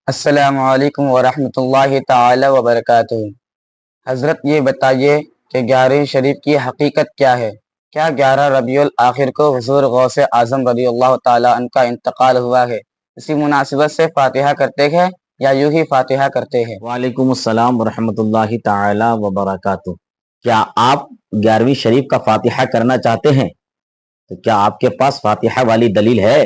السلام علیکم ورحمۃ اللہ تعالی وبرکاتہ۔ حضرت یہ بتائیے کہ 11ویں شریف کی حقیقت کیا ہے؟ کیا 11 ربیع الآخر کو حضور غوث اعظم رضی اللہ تعالی عنہ کا انتقال ہوا ہے؟ اسی مناسبت سے فاتحہ کرتے ہیں یا یوں ہی فاتحہ کرتے ہیں؟ وعلیکم السلام ورحمۃ اللہ تعالی وبرکاتہ۔ کیا آپ 11ویں شریف کا فاتحہ کرنا چاہتے ہیں؟ تو کیا آپ کے پاس فاتحہ والی دلیل ہے؟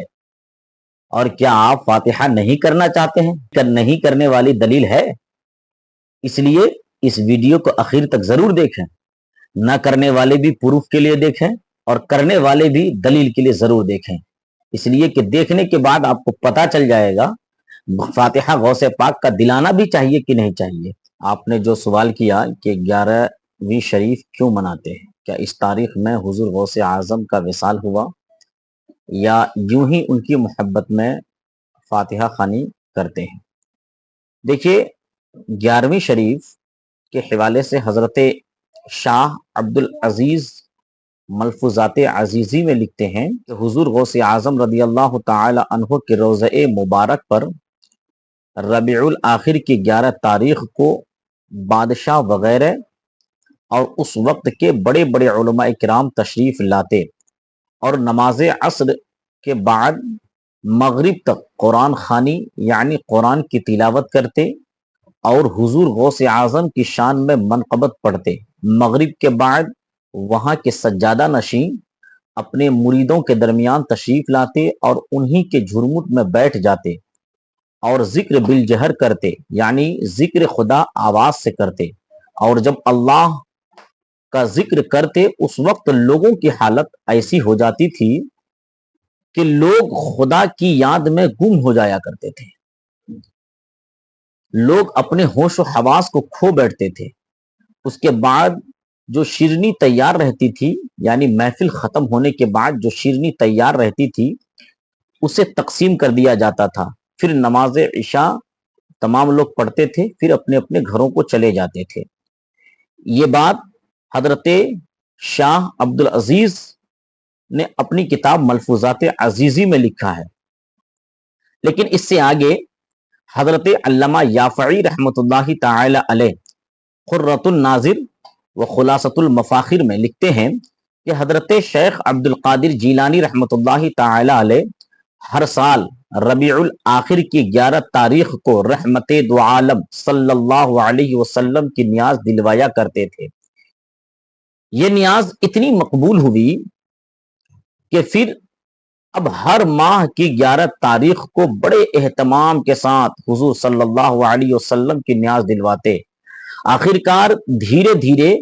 اور کیا آپ فاتحہ نہیں کرنا چاہتے ہیں؟ نہیں کرنے والی دلیل ہے؟ اس لیے اس ویڈیو کو آخر تک ضرور دیکھیں۔ نہ کرنے والے بھی پروف کے لیے دیکھیں اور کرنے والے بھی دلیل کے لیے ضرور دیکھیں، اس لیے کہ دیکھنے کے بعد آپ کو پتا چل جائے گا فاتحہ غوث پاک کا دلانا بھی چاہیے کہ نہیں چاہیے۔ آپ نے جو سوال کیا کہ 11ویں شریف کیوں مناتے ہیں، کیا اس تاریخ میں حضور غوث اعظم کا وصال ہوا یا یوں ہی ان کی محبت میں فاتحہ خوانی کرتے ہیں؟ دیکھیے، 11ویں شریف کے حوالے سے حضرت شاہ عبدالعزیز ملفوظات عزیزی میں لکھتے ہیں کہ حضور غوث اعظم رضی اللہ تعالی عنہ کے روضہ مبارک پر ربیع الآخر کی 11 تاریخ کو بادشاہ وغیرہ اور اس وقت کے بڑے بڑے علماء کرام تشریف لاتے اور نماز عصر کے بعد مغرب تک قرآن خوانی یعنی قرآن کی تلاوت کرتے اور حضور غوث اعظم کی شان میں منقبت پڑھتے۔ مغرب کے بعد وہاں کے سجادہ نشین اپنے مریدوں کے درمیان تشریف لاتے اور انہی کے جھرمٹ میں بیٹھ جاتے اور ذکر بالجہر کرتے، یعنی ذکر خدا آواز سے کرتے، اور جب اللہ کا ذکر کرتے اس وقت لوگوں کی حالت ایسی ہو جاتی تھی کہ لوگ خدا کی یاد میں گم ہو جایا کرتے تھے، لوگ اپنے ہوش و حواس کو کھو بیٹھتے تھے۔ اس کے بعد جو شیرنی تیار رہتی تھی، یعنی محفل ختم ہونے کے بعد جو شیرنی تیار رہتی تھی اسے تقسیم کر دیا جاتا تھا، پھر نماز عشاء تمام لوگ پڑھتے تھے، پھر اپنے اپنے گھروں کو چلے جاتے تھے۔ یہ بات حضرت شاہ عبدالعزیز نے اپنی کتاب ملفوظات عزیزی میں لکھا ہے۔ لیکن اس سے آگے حضرت علامہ یافعی رحمۃ اللہ تعالی علیہ قرۃ الناظر و خلاصۃ المفاخر میں لکھتے ہیں کہ حضرت شیخ عبد القادر جیلانی رحمۃ اللہ تعالی علیہ ہر سال ربیع الآخر کی 11 تاریخ کو رحمت دو عالم صلی اللہ علیہ وسلم کی نیاز دلوایا کرتے تھے۔ یہ نیاز اتنی مقبول ہوئی کہ پھر اب ہر ماہ کی 11 تاریخ کو بڑے اہتمام کے ساتھ حضور صلی اللہ علیہ وسلم کی نیاز دلواتے۔ آخرکار دھیرے دھیرے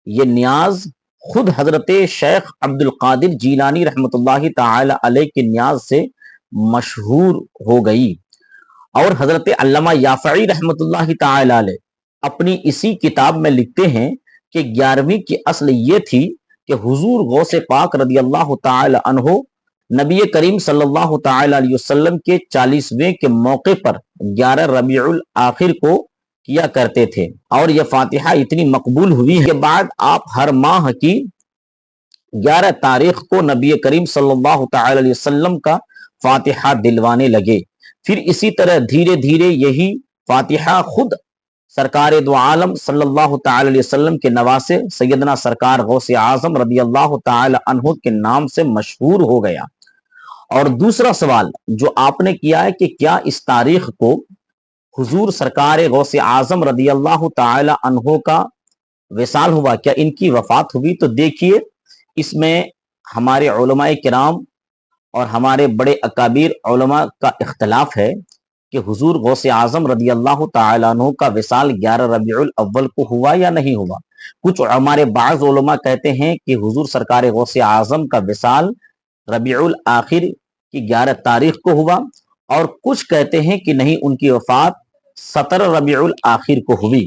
یہ نیاز خود حضرت شیخ عبد القادر جیلانی رحمۃ اللہ تعالی علیہ کی نیاز سے مشہور ہو گئی، اور حضرت علامہ یافعی رحمۃ اللہ تعالی علیہ اپنی اسی کتاب میں لکھتے ہیں کہ 11ویں کی اصل یہ تھی کہ حضور غوث پاک رضی اللہ تعالی عنہ نبی کریم صلی اللہ تعالی علیہ وسلم کے 40ویں کے موقع پر 11 ربیع الآخر کو کیا کرتے تھے، اور یہ فاتحہ اتنی مقبول ہوئی ہے کہ بعد آپ ہر ماہ کی 11 تاریخ کو نبی کریم صلی اللہ تعالی علیہ وسلم کا فاتحہ دلوانے لگے۔ پھر اسی طرح دھیرے دھیرے یہی فاتحہ خود سرکار دو عالم صلی اللہ تعالی علیہ وسلم کے نواسے سیدنا سرکار غوث اعظم رضی اللہ تعالی عنہ کے نام سے مشہور ہو گیا۔ اور دوسرا سوال جو آپ نے کیا ہے کہ کیا اس تاریخ کو حضور سرکار غوث اعظم رضی اللہ تعالی عنہ کا وصال ہوا، کیا ان کی وفات ہوئی؟ تو دیکھیے، اس میں ہمارے علماء کرام اور ہمارے بڑے اکابر علماء کا اختلاف ہے کہ حضور غوث اعظم رضی اللہ تعالی عنہ کا وصال 11 ربیع الاول کو ہوا یا نہیں ہوا۔ کچھ ہمارے بعض علماء کہتے ہیں کہ حضور سرکار غوث اعظم کا وصال ربیع الآخر کی 11 تاریخ کو ہوا، اور کچھ کہتے ہیں کہ نہیں، ان کی وفات 17 ربیع الآخر کو ہوئی۔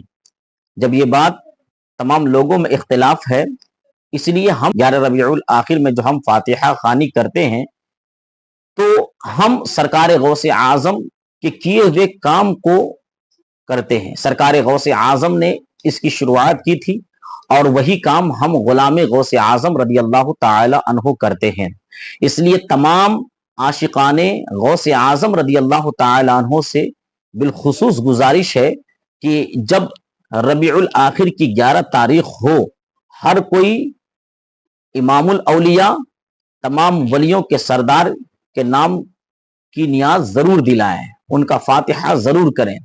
جب یہ بات تمام لوگوں میں اختلاف ہے، اس لیے ہم 11 ربیع الآخر میں جو ہم فاتحہ خوانی کرتے ہیں تو ہم سرکار غوث اعظم کے کیے ہوئے کام کو کرتے ہیں۔ سرکار غوث اعظم نے اس کی شروعات کی تھی، اور وہی کام ہم غلام غوث اعظم رضی اللہ تعالی عنہ کرتے ہیں۔ اس لیے تمام عاشقان غوث اعظم رضی اللہ تعالی عنہ سے بالخصوص گزارش ہے کہ جب ربیع الآخر کی 11 تاریخ ہو، ہر کوئی امام الاولیاء، تمام ولیوں کے سردار کے نام کی نیاز ضرور دلائیں، ان کا فاتحہ ضرور کریں۔